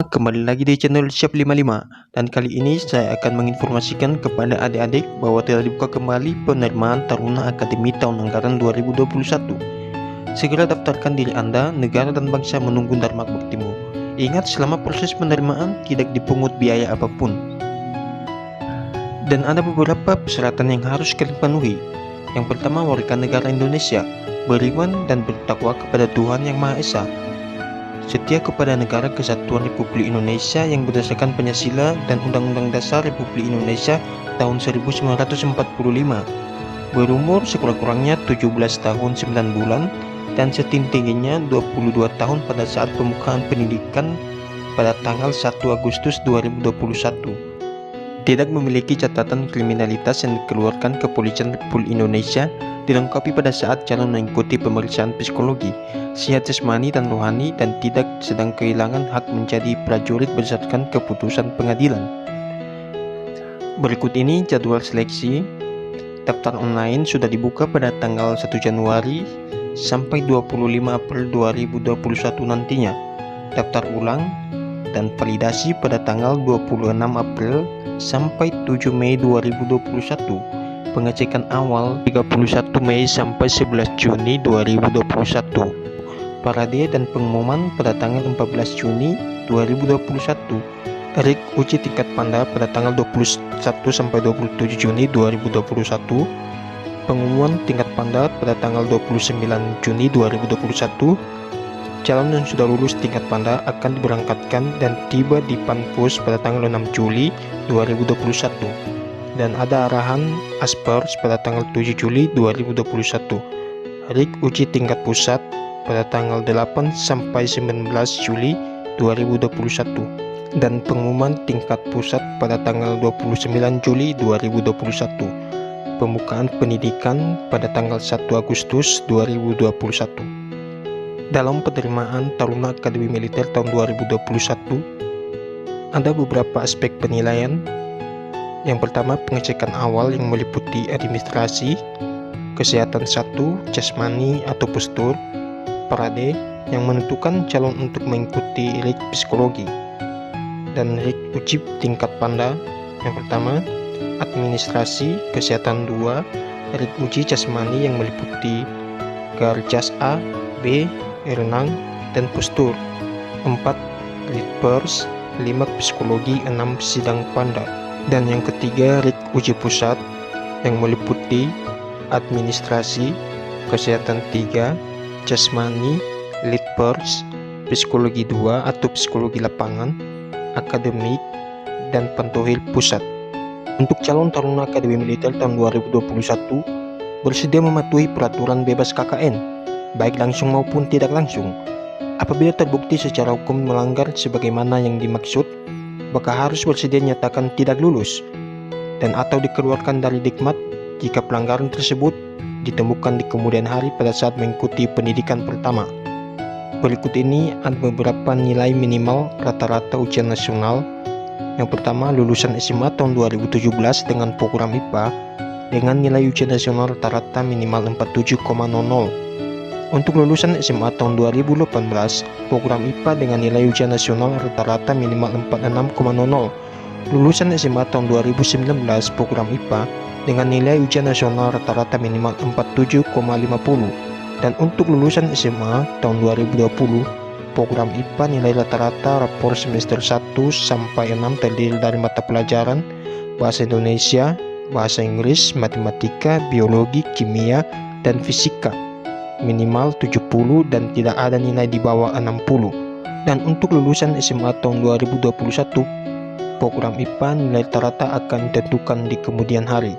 kembali lagi di channel Siap 55 dan kali ini saya akan menginformasikan kepada adik-adik bahwa telah dibuka kembali penerimaan Taruna Akademi tahun anggaran 2021. Segera daftarkan diri Anda, negara dan bangsa menunggu Dharma Baktimu. Ingat, selama proses penerimaan tidak dipungut biaya apapun. Dan ada beberapa persyaratan yang harus kalian penuhi. Yang pertama, warga negara Indonesia, beriman dan bertakwa kepada Tuhan Yang Maha Esa, setia kepada Negara Kesatuan Republik Indonesia yang berdasarkan Pancasila dan Undang-Undang Dasar Republik Indonesia tahun 1945, berumur sekurang-kurangnya 17 tahun 9 bulan dan setinggi-tingginya 22 tahun pada saat pembukaan pendidikan pada tanggal 1 Agustus 2021. Tidak memiliki catatan kriminalitas yang dikeluarkan Kepolisian Republik Indonesia, dilengkapi pada saat calon mengikuti pemeriksaan psikologi, sehat jasmani dan rohani, dan tidak sedang kehilangan hak menjadi prajurit berdasarkan keputusan pengadilan. Berikut ini jadwal seleksi. Daftar online sudah dibuka pada tanggal 1 Januari sampai 25 April 2021 nantinya. Daftar ulang dan validasi pada tanggal 26 April sampai 7 Mei 2021. Pengecekan awal 31 Mei sampai 11 Juni 2021. Parade dan pengumuman pada tanggal 14 Juni 2021. Tarik uji tingkat panda pada tanggal 21 sampai 27 Juni 2021. Pengumuman tingkat panda pada tanggal 29 Juni 2021. Calon yang sudah lulus tingkat panda akan diberangkatkan dan tiba di Panpus pada tanggal 6 Juli 2021. Dan ada arahan Aspers pada tanggal 7 Juli 2021. Hari uji tingkat pusat pada tanggal 8 sampai 19 Juli 2021. Dan pengumuman tingkat pusat pada tanggal 29 Juli 2021. Pembukaan pendidikan pada tanggal 1 Agustus 2021. Dalam penerimaan Taruna Akademi Militer tahun 2021, ada beberapa aspek penilaian. Yang pertama, pengecekan awal yang meliputi administrasi, kesehatan 1, jasmani atau postur, parade yang menentukan calon untuk mengikuti rig psikologi, dan rig uji tingkat panda. Yang pertama, administrasi, kesehatan 2, rig uji jasmani yang meliputi garjas A, B, renang, dan postur. 4. Rig pers, 5 psikologi, 6 sidang panda. Dan yang ketiga, rig uji pusat yang meliputi administrasi, kesehatan 3, jasmani, lit pers, psikologi 2 atau psikologi lapangan, akademik, dan pantohil pusat. Untuk calon Taruna Akademi Militer tahun 2021, bersedia mematuhi peraturan bebas KKN baik langsung maupun tidak langsung. Apabila terbukti secara hukum melanggar sebagaimana yang dimaksud, maka harus bersedia nyatakan tidak lulus dan atau dikeluarkan dari dikmat jika pelanggaran tersebut ditemukan di kemudian hari pada saat mengikuti pendidikan pertama. Berikut ini ada beberapa nilai minimal rata-rata ujian nasional. Yang pertama, lulusan SMA tahun 2017 dengan program IPA dengan nilai ujian nasional rata-rata minimal 47,00. Untuk lulusan SMA tahun 2018, program IPA dengan nilai ujian nasional rata-rata minimal 46,00. Lulusan SMA tahun 2019, program IPA dengan nilai ujian nasional rata-rata minimal 47,50. Dan untuk lulusan SMA tahun 2020, program IPA nilai rata-rata rapor semester 1 sampai 6 terdiri dari mata pelajaran Bahasa Indonesia, Bahasa Inggris, Matematika, Biologi, Kimia, dan Fisika minimal 70 dan tidak ada nilai di bawah 60. Dan untuk lulusan SMA tahun 2021, program IPA nilai rata-rata akan ditentukan di kemudian hari.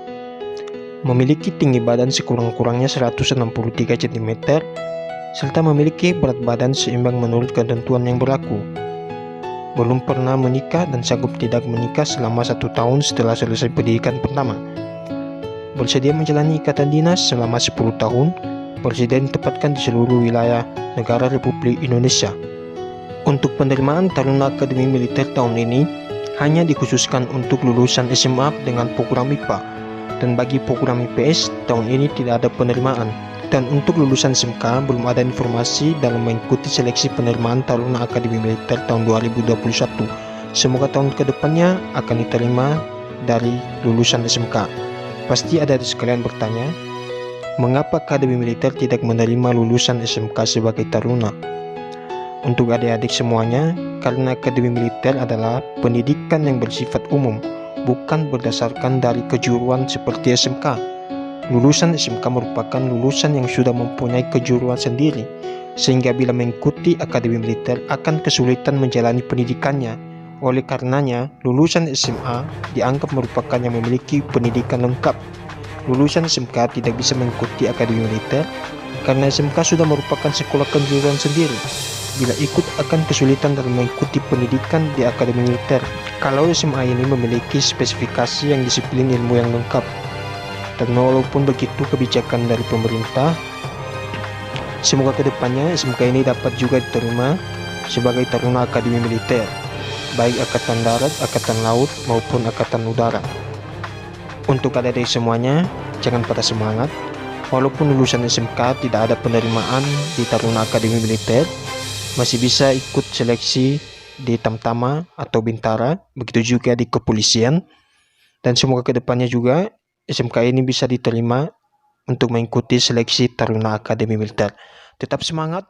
Memiliki tinggi badan sekurang-kurangnya 163 cm serta memiliki berat badan seimbang menurut ketentuan yang berlaku. Belum pernah menikah dan sanggup tidak menikah selama 1 tahun setelah selesai pendidikan pertama. Bersedia menjalani ikatan dinas selama 10 tahun. Presiden ditempatkan di seluruh wilayah negara Republik Indonesia. Untuk penerimaan Taruna Akademi Militer tahun ini hanya dikhususkan untuk lulusan SMA dengan program IPA, dan bagi program IPS tahun ini tidak ada penerimaan. Dan untuk lulusan SMK belum ada informasi dalam mengikuti seleksi penerimaan Taruna Akademi Militer tahun 2021. Semoga tahun kedepannya akan diterima dari lulusan SMK. Pasti ada sekalian bertanya, mengapa Akademi Militer tidak menerima lulusan SMK sebagai Taruna? Untuk adik-adik semuanya, karena Akademi Militer adalah pendidikan yang bersifat umum, bukan berdasarkan dari kejuruan seperti SMK. Lulusan SMK merupakan lulusan yang sudah mempunyai kejuruan sendiri, sehingga bila mengikuti Akademi Militer akan kesulitan menjalani pendidikannya. Oleh karenanya, lulusan SMA dianggap merupakan yang memiliki pendidikan lengkap. Lulusan SMK tidak bisa mengikuti Akademi Militer karena SMK sudah merupakan sekolah kejuruan sendiri. Bila ikut akan kesulitan dalam mengikuti pendidikan di Akademi Militer. Kalau SMA ini memiliki spesifikasi yang disiplin ilmu yang lengkap. Dan walaupun begitu kebijakan dari pemerintah, semoga kedepannya SMK ini dapat juga diterima sebagai Taruna Akademi Militer, baik Angkatan Darat, Angkatan Laut, maupun Angkatan Udara. Untuk adik-adik semuanya, jangan patah semangat. Walaupun lulusan SMK tidak ada penerimaan di Taruna Akademi Militer, masih bisa ikut seleksi di Tamtama atau Bintara, begitu juga di kepolisian. Dan semoga kedepannya juga SMK ini bisa diterima untuk mengikuti seleksi Taruna Akademi Militer. Tetap semangat,